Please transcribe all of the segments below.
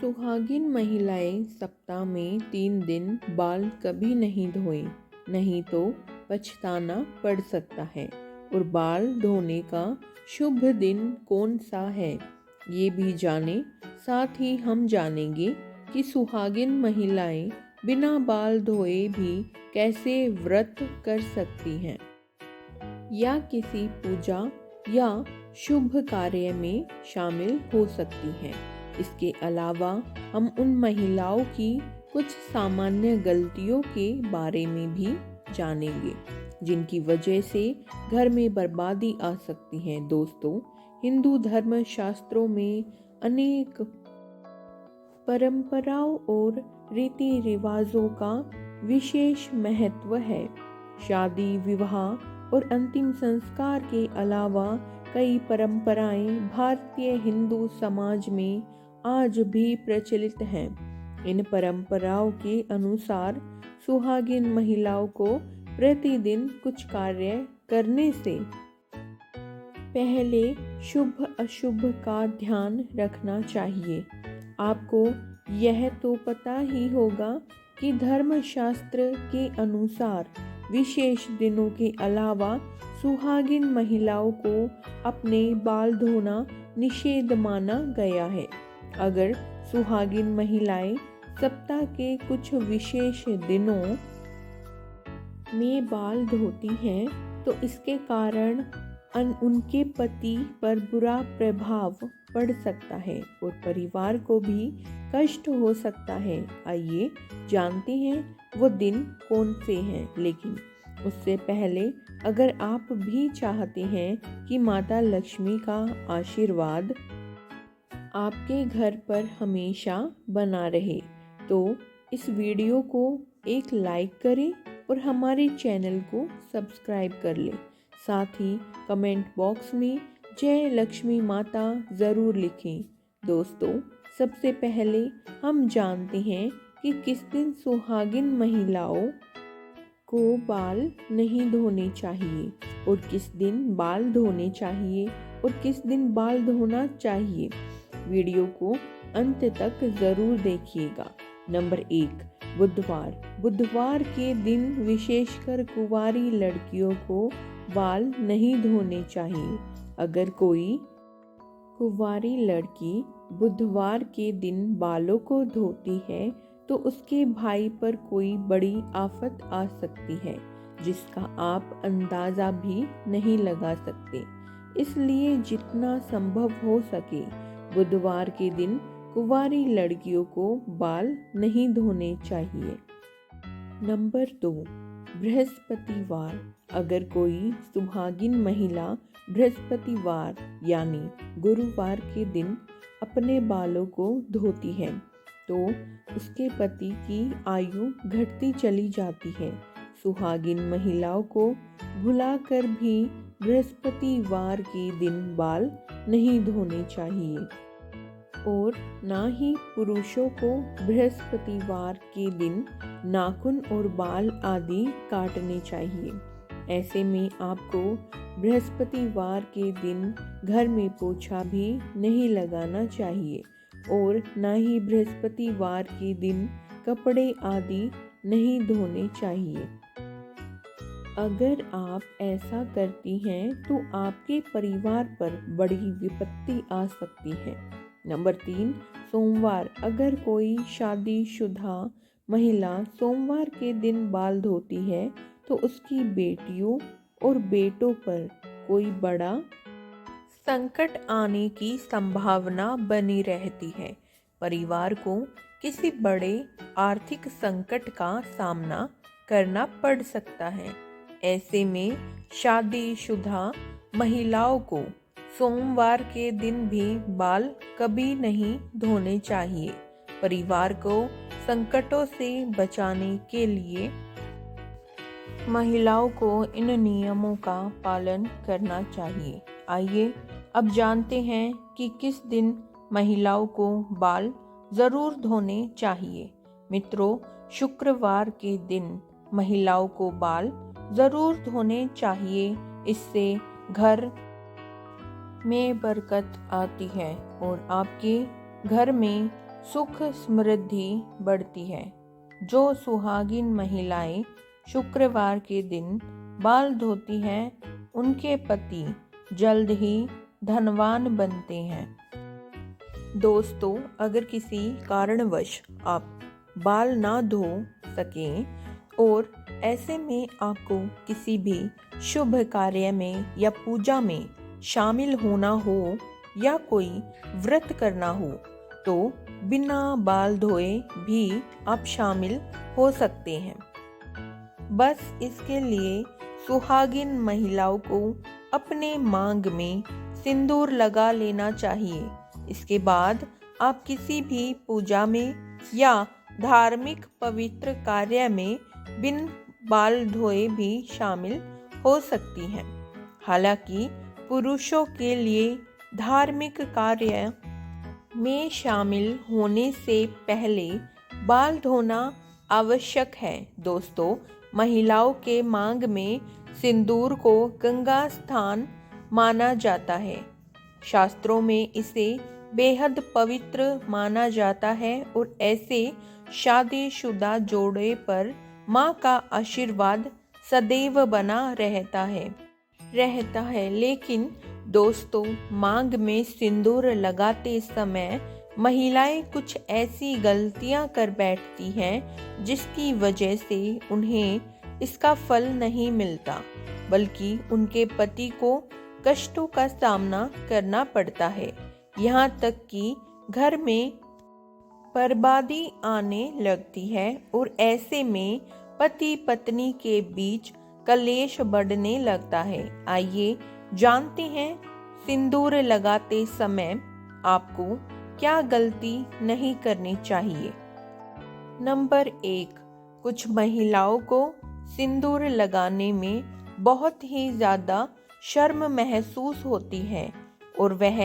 सुहागिन महिलाएं सप्ताह में 3 दिन बाल कभी नहीं धोएं, नहीं तो पछताना पड़ सकता है। और बाल धोने का शुभ दिन कौन सा है, ये भी जाने। साथ ही हम जानेंगे कि सुहागिन महिलाएं बिना बाल धोए भी कैसे व्रत कर सकती हैं या किसी पूजा या शुभ कार्य में शामिल हो सकती हैं। इसके अलावा हम उन महिलाओं की कुछ सामान्य गलतियों के बारे में भी जानेंगे, जिनकी वजह से घर में बर्बादी आ सकती है। दोस्तों, हिंदू धर्म शास्त्रों में अनेक परंपराओं और रीति रिवाजों का विशेष महत्व है। शादी, विवाह और अंतिम संस्कार के अलावा कई परंपराएं भारतीय हिंदू समाज में आज भी प्रचलित हैं। इन परंपराओं के अनुसार सुहागिन महिलाओं को प्रतिदिन कुछ कार्य करने से पहले शुभ अशुभ का ध्यान रखना चाहिए। आपको यह तो पता ही होगा कि धर्मशास्त्र के अनुसार विशेष दिनों के अलावा सुहागिन महिलाओं को अपने बाल धोना निषेध माना गया है। अगर सुहागिन महिलाएं सप्ताह के कुछ विशेष दिनों में बाल धोती हैं, तो इसके कारण उनके पति पर बुरा प्रभाव पड़ सकता है और परिवार को भी कष्ट हो सकता है। आइए जानते हैं वो दिन कौन से हैं। लेकिन उससे पहले, अगर आप भी चाहते हैं कि माता लक्ष्मी का आशीर्वाद आपके घर पर हमेशा बना रहे, तो इस वीडियो को एक लाइक करें और हमारे चैनल को सब्सक्राइब कर लें। साथ ही कमेंट बॉक्स में जय लक्ष्मी माता ज़रूर लिखें। दोस्तों, सबसे पहले हम जानते हैं कि किस दिन सुहागिन महिलाओं को बाल नहीं धोने चाहिए और किस दिन बाल धोने चाहिए और किस दिन बाल धोना चाहिए। वीडियो को अंत तक ज़रूर देखिएगा। नंबर 1, बुधवार। बुधवार के दिन विशेषकर कुंवारी लड़कियों को बाल नहीं धोने चाहिए। अगर कोई कुंवारी लड़की बुधवार के दिन बालों को धोती है, तो उसके भाई पर कोई बड़ी आफत आ सकती है, जिसका आप अंदाज़ा भी नहीं लगा सकते। इसलिए जितना संभव हो सके बुधवार के दिन कुंवारी लड़कियों को बाल नहीं धोने चाहिए। नंबर 2, बृहस्पतिवार। अगर कोई सुहागिन महिला बृहस्पतिवार यानी गुरुवार के दिन अपने बालों को धोती है, तो उसके पति की आयु घटती चली जाती है। सुहागिन महिलाओं को भुलाकर भी बृहस्पतिवार के दिन बाल नहीं धोने चाहिए और ना ही पुरुषों को बृहस्पतिवार के दिन नाखून और बाल आदि काटने चाहिए। ऐसे में आपको बृहस्पतिवार के दिन घर में पोछा भी नहीं लगाना चाहिए और ना ही बृहस्पतिवार के दिन कपड़े आदि नहीं धोने चाहिए। अगर आप ऐसा करती हैं तो आपके परिवार पर बड़ी विपत्ति आ सकती है। नंबर 3, सोमवार। अगर कोई शादीशुदा महिला सोमवार के दिन बाल धोती है, तो उसकी बेटियों और बेटों पर कोई बड़ा संकट आने की संभावना बनी रहती है। परिवार को किसी बड़े आर्थिक संकट का सामना करना पड़ सकता है। ऐसे में शादीशुदा महिलाओं को सोमवार के दिन भी बाल कभी नहीं धोने चाहिए। परिवार को संकटों से बचाने के लिए महिलाओं को इन नियमों का पालन करना चाहिए। आइए अब जानते हैं कि किस दिन महिलाओं को बाल ज़रूर धोने चाहिए। मित्रों, शुक्रवार के दिन महिलाओं को बाल ज़रूर धोने चाहिए। इससे घर में बरकत आती है और आपके घर में सुख समृद्धि बढ़ती है। जो सुहागिन महिलाएं शुक्रवार के दिन बाल धोती हैं, उनके पति जल्द ही धनवान बनते हैं। दोस्तों, अगर किसी कारणवश आप बाल ना धो सकें और ऐसे में आपको किसी भी शुभ कार्य में या पूजा में शामिल होना हो या कोई व्रत करना हो, तो बिना बाल धोए भी आप शामिल हो सकते हैं। बस इसके लिए सुहागिन महिलाओं को अपने मांग में सिंदूर लगा लेना चाहिए। इसके बाद आप किसी भी पूजा में या धार्मिक पवित्र कार्य में बिन बाल धोए भी शामिल हो सकती हैं। हालांकि पुरुषों के लिए धार्मिक कार्य में शामिल होने से पहले बाल धोना आवश्यक है। दोस्तों, महिलाओं के मांग में सिंदूर को गंगा स्थान माना जाता है। शास्त्रों में इसे बेहद पवित्र माना जाता है और ऐसे शादीशुदा जोड़े पर माँ का आशीर्वाद सदैव बना रहता है। लेकिन दोस्तों, मांग में सिंदूर लगाते समय महिलाएं कुछ ऐसी गलतियां कर बैठती हैं जिसकी वजह से उन्हें इसका फल नहीं मिलता, बल्कि उनके पति को कष्टों का सामना करना पड़ता है। यहाँ तक कि घर में बर्बादी आने लगती है और ऐसे में पति पत्नी के बीच कलेश बढ़ने लगता है। आइए जानते हैं सिंदूर लगाते समय आपको क्या गलती नहीं करनी चाहिए। नंबर 1, कुछ महिलाओं को सिंदूर लगाने में बहुत ही ज़्यादा शर्म महसूस होती है और वह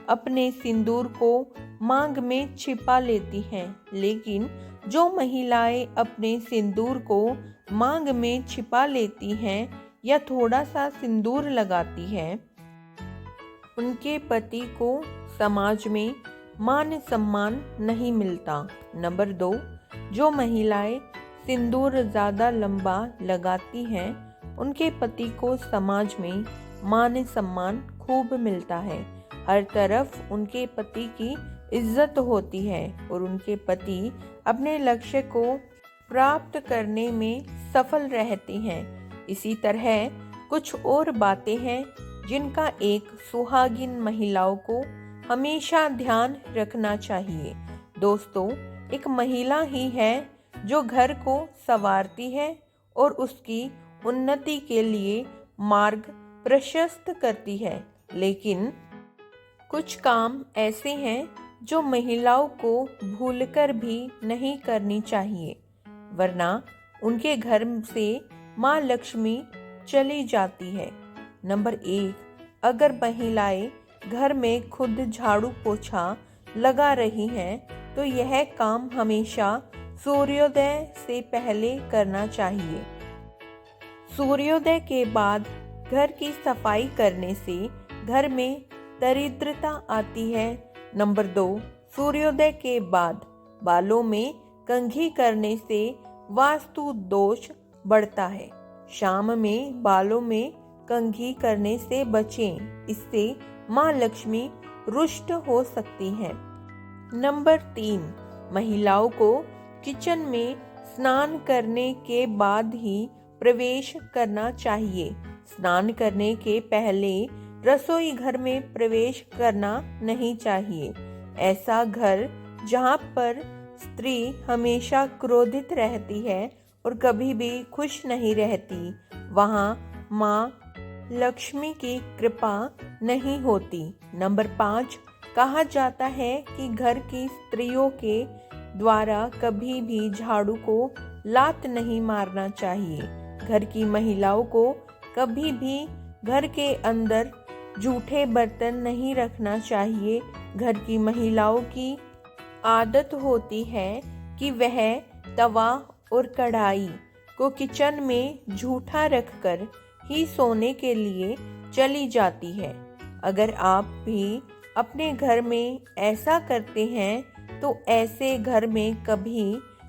अपने सिंदूर को मांग में छिपा लेती हैं। लेकिन जो महिलाएं अपने सिंदूर को मांग में छिपा लेती हैं या थोड़ा सा सिंदूर लगाती हैं, उनके पति को समाज में मान सम्मान नहीं मिलता। नंबर 2, जो महिलाएं सिंदूर ज़्यादा लंबा लगाती हैं, उनके पति को समाज में मान सम्मान खूब मिलता है। हर तरफ उनके पति की इज्जत होती है और उनके पति अपने लक्ष्य को प्राप्त करने में सफल रहते हैं। इसी तरह कुछ और बातें हैं जिनका एक सुहागिन महिलाओं को हमेशा ध्यान रखना चाहिए। दोस्तों, एक महिला ही है जो घर को संवारती है और उसकी उन्नति के लिए मार्ग प्रशस्त करती है। लेकिन कुछ काम ऐसे हैं जो महिलाओं को भूलकर भी नहीं करनी चाहिए, वरना उनके घर से माँ लक्ष्मी चली जाती है। नंबर 1, अगर महिलाएं घर में खुद झाड़ू पोछा लगा रही हैं, तो यह काम हमेशा सूर्योदय से पहले करना चाहिए। सूर्योदय के बाद घर की सफाई करने से घर में दरिद्रता आती है। नंबर 2, सूर्योदय के बाद बालों में कंघी करने से वास्तु दोष बढ़ता है। शाम में बालों में कंघी करने से बचें, इससे माँ लक्ष्मी रुष्ट हो सकती हैं। नंबर 3, महिलाओं को किचन में स्नान करने के बाद ही प्रवेश करना चाहिए। स्नान करने के पहले रसोई घर में प्रवेश करना नहीं चाहिए। ऐसा घर जहाँ पर स्त्री हमेशा क्रोधित रहती है और कभी भी खुश नहीं रहती, वहाँ माँ लक्ष्मी की कृपा नहीं होती। नंबर 5, कहा जाता है कि घर की स्त्रियों के द्वारा कभी भी झाड़ू को लात नहीं मारना चाहिए। घर की महिलाओं को कभी भी घर के अंदर जूठे बर्तन नहीं रखना चाहिए। घर की महिलाओं की आदत होती है कि वह तवा और कढ़ाई को किचन में जूठा रखकर ही सोने के लिए चली जाती है। अगर आप भी अपने घर में ऐसा करते हैं तो ऐसे घर में कभी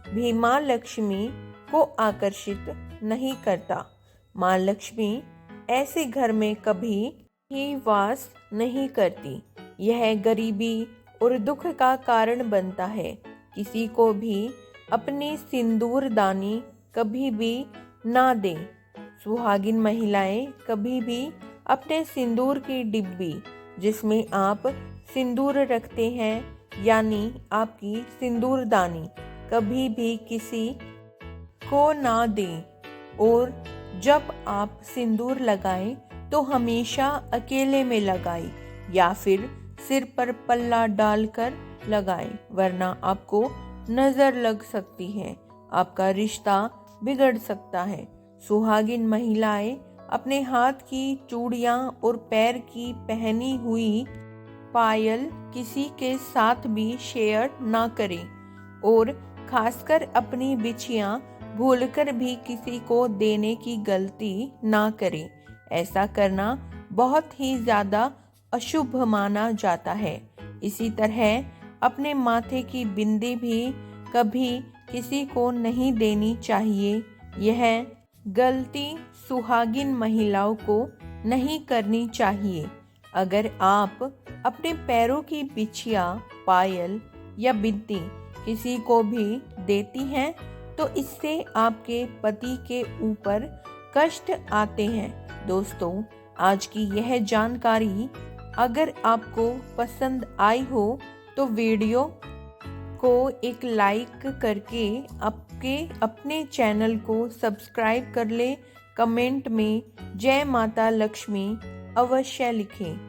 भी माँ लक्ष्मी को आकर्षित नहीं करता। माँ लक्ष्मी ऐसे घर में कभी ही वास नहीं करती। यह गरीबी और दुख का कारण बनता है। किसी को भी अपनी सिंदूरदानी कभी भी ना दें। सुहागिन महिलाएं कभी भी अपने सिंदूर की डिब्बी जिसमें आप सिंदूर रखते हैं यानी आपकी सिंदूरदानी कभी भी किसी को ना दें। और जब आप सिंदूर लगाएं तो हमेशा अकेले में लगाएं या फिर सिर पर पल्ला डालकर लगाएं, वरना आपको नजर लग सकती है, आपका रिश्ता बिगड़ सकता है। सुहागिन महिलाएं अपने हाथ की चूड़ियां और पैर की पहनी हुई पायल किसी के साथ भी शेयर ना करें और खासकर अपनी बिछियां भूलकर भी किसी को देने की गलती ना करें। ऐसा करना बहुत ही ज़्यादा अशुभ माना जाता है। इसी तरह अपने माथे की बिंदी भी कभी किसी को नहीं देनी चाहिए। यह गलती सुहागिन महिलाओं को नहीं करनी चाहिए। अगर आप अपने पैरों की बिछिया, पायल या बिंदी किसी को भी देती हैं तो इससे आपके पति के ऊपर कष्ट आते हैं। दोस्तों, आज की यह जानकारी अगर आपको पसंद आई हो तो वीडियो को एक लाइक करके अपने चैनल को सब्सक्राइब कर ले। कमेंट में जय माता लक्ष्मी अवश्य लिखें।